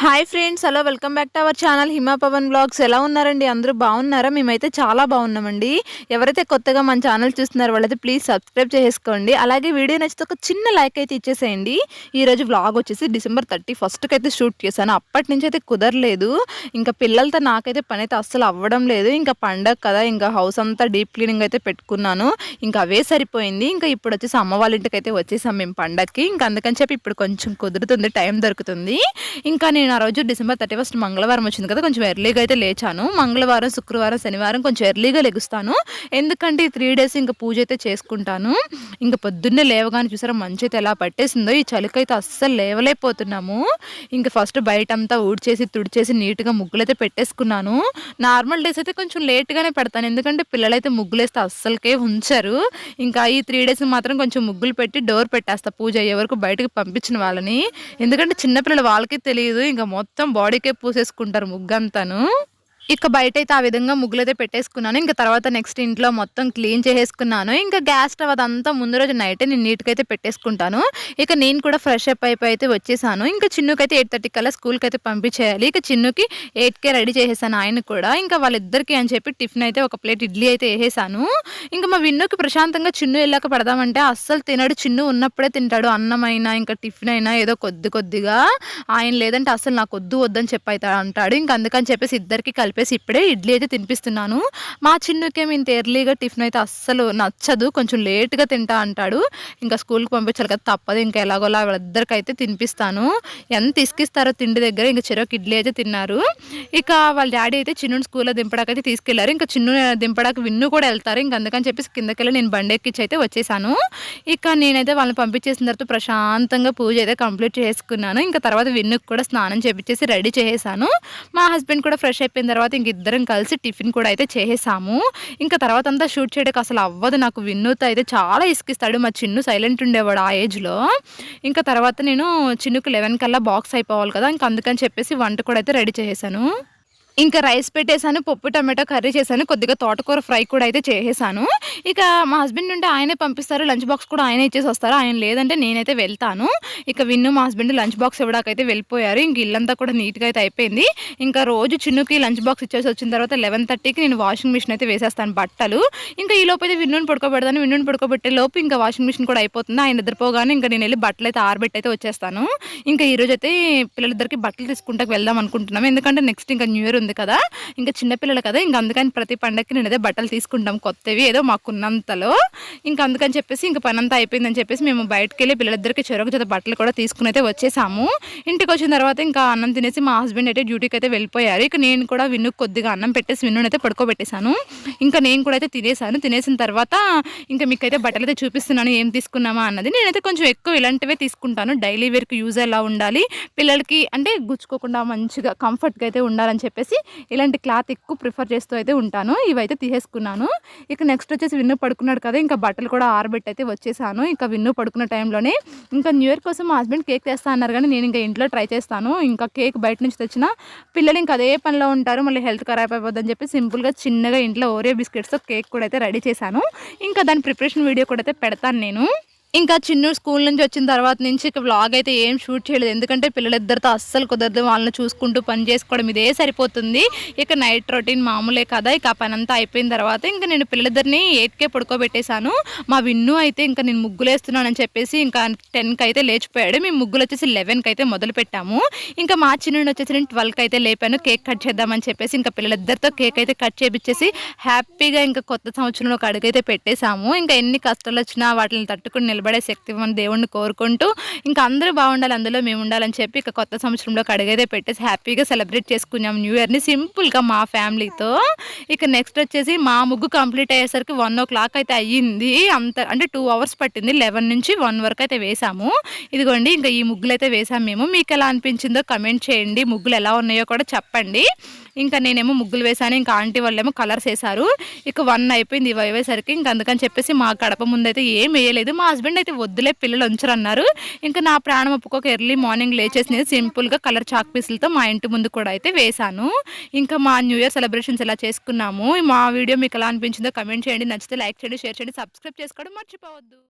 Hi friends, hello, welcome back to our channel Hima Pavan vlogs. ఎలా ఉన్నారండి? అందరూ బాగున్నారా? మేమైతే చాలా బాగున్నామండి. ఎవరైతే కొత్తగా మన ఛానల్ చూస్తున్నారో వాళ్ళైతే ప్లీజ్ సబ్స్క్రైబ్ చేసుకోండి. అలాగే వీడియో నచ్చితే ఒక చిన్న లైక్ అయితే ఇచ్చేసేయండి. ఈరోజు వ్లాగ్ వచ్చేసి డిసెంబర్ 31కి అయితే షూట్ చేశాను. అప్పటి నుంచి అయితే కుదరలేదు. ఇంకా పిల్లలతో నాకైతే పని అయితే అస్సలు అవ్వడం లేదు. ఇంకా పండగ కదా, ఇంకా హౌస్ అంతా డీప్ క్లీనింగ్ అయితే పెట్టుకున్నాను. ఇంకా అవే సరిపోయింది. ఇంకా ఇప్పుడు వచ్చేసి అమ్మ వాళ్ళ ఇంటికి అయితే వచ్చేసాం మేము పండగకి. ఇంకా అందుకని చెప్పి ఇప్పుడు కొంచెం కుదురుతుంది, టైం దొరుకుతుంది. ఇంకా నేను ఆ రోజు డిసెంబర్ 31 మంగళవారం వచ్చింది కదా, కొంచెం ఎర్లీగా అయితే లేచాను. మంగళవారం, శుక్రవారం, శనివారం కొంచెం ఎర్లీగా లెగుస్తాను. ఎందుకంటే ఈ 3 డేస్ ఇంకా పూజ అయితే చేసుకుంటాను. ఇంకా పొద్దున్నే లేవగానే చూసారా మంచి అయితే ఎలా పట్టేసిందో. ఈ చలికైతే అస్సలు లేవలేకపోతున్నాము. ఇంకా ఫస్ట్ బయటంతా ఊడ్చేసి తుడిచేసి నీట్గా ముగ్గులైతే పెట్టేసుకున్నాను. నార్మల్ డేస్ అయితే కొంచెం లేట్గానే పెడతాను, ఎందుకంటే పిల్లలైతే ముగ్గులేస్తే అస్సలకే ఉంచరు. ఇంకా ఈ 3 డేస్ మాత్రం కొంచెం ముగ్గులు పెట్టి డోర్ పెట్టేస్తా పూజ అయ్యే వరకు, బయటకు పంపించిన వాళ్ళని. ఎందుకంటే చిన్నపిల్లలు వాళ్ళకి తెలియదు, ఇంకా మొత్తం బాడీకే పూసేసుకుంటారు ముగ్గంతాను. ఇక బయటైతే ఆ విధంగా ముగ్గులైతే పెట్టేసుకున్నాను. ఇంకా తర్వాత నెక్స్ట్ ఇంట్లో మొత్తం క్లీన్ చేసేసుకున్నాను. ఇంకా గ్యాస్ స్టవ్ అదంతా ముందు రోజు నైటే నేను నీట్గా అయితే పెట్టేసుకుంటాను. ఇక నేను కూడా ఫ్రెష్ అప్ అయితే వచ్చేసాను. ఇంకా చిన్నుకైతే 8:30 కల్లా స్కూల్కి అయితే పంపించేయాలి. ఇక చిన్నుకి 8కే రెడీ చేసేసాను. ఆయన కూడా ఇంకా వాళ్ళిద్దరికి అని చెప్పి టిఫిన్ అయితే ఒక ప్లేట్ ఇడ్లీ అయితే వేసేసాను. ఇంకా మా విన్నుకి ప్రశాంతంగా చిన్ను వెళ్ళాక పెడదామంటే అస్సలు తినడు. చిన్ను ఉన్నప్పుడే తింటాడు, అన్నం అయినా ఇంకా టిఫిన్ అయినా ఏదో కొద్దిగా. ఆయన లేదంటే అస్సలు నాకు వద్దని చెప్పి అయితే అంటాడు. ఇంకా అందుకని చెప్పేసి ఇద్దరికి కలిపేసి ఇప్పుడే ఇడ్లీ అయితే తినిపిస్తున్నాను. మా చిన్నుకేమి ఇంత ఎర్లీగా టిఫిన్ అయితే అస్సలు నచ్చదు, కొంచెం లేట్గా తింటా అంటాడు. ఇంకా స్కూల్కి పంపించాలి కదా, తప్పదు. ఇంకా ఎలాగోలా వాళ్ళిద్దరికి అయితే తినిపిస్తాను. ఎంత ఇసుకిస్తారో తిండి దగ్గర. ఇంకా చెరోకి ఇడ్లీ అయితే తిన్నారు. ఇక వాళ్ళ డాడీ అయితే చిన్నుని స్కూల్లో దింపడానికి అయితే తీసుకెళ్లారు. ఇంకా చిన్ను దింపడానికి విన్ను కూడా వెళ్తారు. ఇంకా అందుకని చెప్పేసి కిందకెళ్ళి నేను బండి ఎక్కించి అయితే వచ్చేసాను. ఇక నేనైతే వాళ్ళని పంపించేసిన తర్వాత ప్రశాంతంగా పూజ అయితే కంప్లీట్ చేసుకున్నాను. ఇంకా తర్వాత విన్నుకి కూడా స్నానం చేపించేసి రెడీ చేసేసాను. మా హస్బెండ్ కూడా ఫ్రెష్ అయిపోయిన తర్వాత ఇంక ఇద్దరం కలిసి టిఫిన్ కూడా అయితే చేసేసాము. ఇంకా తర్వాత అంతా షూట్ చేయడానికి అసలు అవ్వదు నాకు. విన్నుతో అయితే చాలా ఇసుకిస్తాడు. మా చిన్ను సైలెంట్ ఉండేవాడు ఆ ఏజ్లో. ఇంకా తర్వాత నేను చిన్నుకు 11 కల్లా బాక్స్ అయిపోవాలి కదా, ఇంకా అందుకని చెప్పేసి వంట కూడా అయితే రెడీ చేసేసాను. ఇంకా రైస్ పెట్టేసాను, పప్పు టమాటో కర్రీ చేశాను, కొద్దిగా తోటకూర ఫ్రై కూడా అయితే చేసేసాను. ఇక మా హస్బెండ్ ఉంటే ఆయనే పంపిస్తారు, లంచ్ బాక్స్ కూడా ఆయనే ఇచ్చేసి వస్తారు. ఆయన లేదంటే నేనైతే వెళ్తాను. ఇక విన్ను మా హస్బెండ్ లంచ్ బాక్స్ ఇవ్వడాకైతే వెళ్ళిపోయారు. ఇంక ఇల్లంతా కూడా నీట్గా అయితే అయిపోయింది. ఇంకా రోజు చిన్నుకి లంచ్ బాక్స్ ఇచ్చేసి వచ్చిన తర్వాత 11:30కి నేను వాషింగ్ మిషన్ అయితే వేసేస్తాను బట్టలు. ఇంకా ఈ లోపు అయితే విన్నుని పడుకోబెడతాను. విన్నుని పడుకోబెట్టే లోపు ఇంకా వాషింగ్ మిషన్ కూడా అయిపోతుంది. ఆయన నిద్రపోగానే ఇంకా నేను వెళ్ళి బట్టలు అయితే ఆరబెట్టి అయితే వచ్చేస్తాను. ఇంకా ఈరోజు అయితే పిల్లలిద్దరికి బట్టలు తీసుకుంటాకి వెళ్దాం అనుకుంటున్నాం. ఎందుకంటే నెక్స్ట్ ఇంకా న్యూ ఇయర్ ఉంది కదా, ఇంకా చిన్నపిల్లలు కదా, ఇంకా అందుకని ప్రతి పండగకి నేను అదే బట్టలు తీసుకుంటాం కొత్తవి, ఏదో మాకున్నంతలో. ఇంకా అందుకని చెప్పేసి ఇంకా పని అంతా అయిపోయిందని చెప్పేసి మేము బయటకు వెళ్ళి పిల్లలిద్దరికి చెరొక జత బట్టలు కూడా తీసుకుని అయితే వచ్చేసాము. ఇంటికి వచ్చిన తర్వాత ఇంకా అన్నం తినేసి మా హస్బెండ్ అయితే డ్యూటీకి అయితే వెళ్ళిపోయారు. ఇక నేను కూడా విన్నుకు కొద్దిగా అన్నం పెట్టేసి విన్నుని అయితే పడుకోబెట్టేశాను. ఇంకా నేను కూడా అయితే తినేసాను. తినేసిన తర్వాత ఇంకా మీకైతే బట్టలు అయితే చూపిస్తున్నాను ఏం తీసుకున్నామా అన్నది. నేనైతే కొంచెం ఎక్కువ ఇలాంటివే తీసుకుంటాను, డైలీ వేర్కి యూజ్ ఎలా ఉండాలి, పిల్లలకి అంటే గుచ్చుకోకుండా మంచిగా కంఫర్ట్గా అయితే ఉండాలని చెప్పేసి ఇలాంటి క్లాత్ ఎక్కువ ప్రిఫర్ చేస్తూ అయితే ఉంటాను. ఇవైతే తీసేసుకున్నాను. ఇక నెక్స్ట్ వచ్చేసి విన్ను పడుకున్నాడు కదా, ఇంకా బట్టలు కూడా ఆరబెట్టి అయితే వచ్చేసాను. ఇంకా విన్ను పడుకున్న టైంలోనే ఇంకా న్యూ ఇయర్ కోసం మా హస్బెండ్ కేక్ తెస్తా అన్నారు, కానీ నేను ఇంకా ఇంట్లో ట్రై చేస్తాను. ఇంకా కేక్ బయట నుంచి తెచ్చిన పిల్లలు ఇంకా అదే పనిలో ఉంటారు, మళ్ళీ హెల్త్ ఖరాబ్ అయిపోద్దని చెప్పి సింపుల్గా చిన్నగా ఇంట్లో ఓరియో బిస్కెట్స్తో కేక్ కూడా అయితే రెడీ చేశాను. ఇంకా దాని ప్రిపరేషన్ వీడియో కూడా అయితే పెడతాను నేను. ఇంకా చిన్ను స్కూల్ నుంచి వచ్చిన తర్వాత నుంచి ఇక వ్లాగ్ అయితే ఏం షూట్ చేయలేదు, ఎందుకంటే పిల్లలిద్దరితో అస్సలు కుదరదు. వాళ్ళని చూసుకుంటూ పని చేసుకోవడం ఇదే సరిపోతుంది. ఇక నైట్ రొటీన్ మామూలే కదా. ఇక ఆ పని అంతా అయిపోయిన తర్వాత ఇంకా నేను పిల్లలిద్దరిని 8కే పడుకోబెట్టేశాను. మా విన్ను అయితే ఇంకా నేను ముగ్గులు వేస్తున్నానని చెప్పేసి ఇంకా 10కి అయితే లేచిపోయాడు. మేము ముగ్గులు వచ్చేసి 11కి అయితే మొదలు పెట్టాము. ఇంకా మా చిన్నుని వచ్చేసి నేను 12కి అయితే లేపాను, కేక్ కట్ చేద్దామని చెప్పేసి. ఇంకా పిల్లలిద్దరితో కేక్ అయితే కట్ చేపించేసి హ్యాపీగా ఇంకా కొత్త సంవత్సరంలో ఒక అడుగైతే పెట్టేశాము. ఇంకా ఎన్ని కష్టాలు వచ్చినా వాటిని తట్టుకుని నిలబడే శక్తి మన దేవుణ్ణి కోరుకుంటూ ఇంకా అందరూ బాగుండాలి, అందులో మేము ఉండాలని చెప్పి ఇక కొత్త సంవత్సరంలో అడుగైతే పెట్టేసి హ్యాపీగా సెలబ్రేట్ చేసుకున్నాం న్యూ ఇయర్ని సింపుల్గా మా ఫ్యామిలీతో. ఇక నెక్స్ట్ వచ్చేసి మా ముగ్గు కంప్లీట్ అయ్యేసరికి 1 o'clock అయితే అయ్యింది. అంత అంటే 2 hours పట్టింది. 11 నుంచి 1 వరకు అయితే వేసాము. ఇదిగోండి ఇంకా ఈ ముగ్గులు అయితే వేసాము మేము. మీకు ఎలా అనిపించిందో కమెంట్ చేయండి, ముగ్గులు ఎలా ఉన్నాయో కూడా చెప్పండి. ఇంకా నేనేమో ముగ్గులు వేసాను, ఇంకా ఆంటీ వాళ్ళేమో కలర్స్ వేశారు. ఇక 1 అయిపోయింది ఇవి అయ్యేసరికి. ఇంకా అందుకని చెప్పేసి మా గడప ముందు అయితే ఏం వేయలేదు. మా హస్బెండ్ అయితే వద్దులే పిల్లలు ఉంచరు అన్నారు. ఇంకా నా ప్రాణం ఒప్పుకోక ఎర్లీ మార్నింగ్ లేచేసి సింపుల్గా కలర్ చాక్ పీసులతో మా ఇంటి ముందు కూడా అయితే వేశాను. ఇంకా మా న్యూ ఇయర్ సెలబ్రేషన్స్ ఎలా చేసుకున్నాము. మా వీడియో మీకు ఎలా అనిపించిందో కమెంట్ చేయండి. నచ్చితే లైక్ చేయండి, షేర్ చేయండి, సబ్స్క్రైబ్ చేసుకోవడం మర్చిపోవద్దు.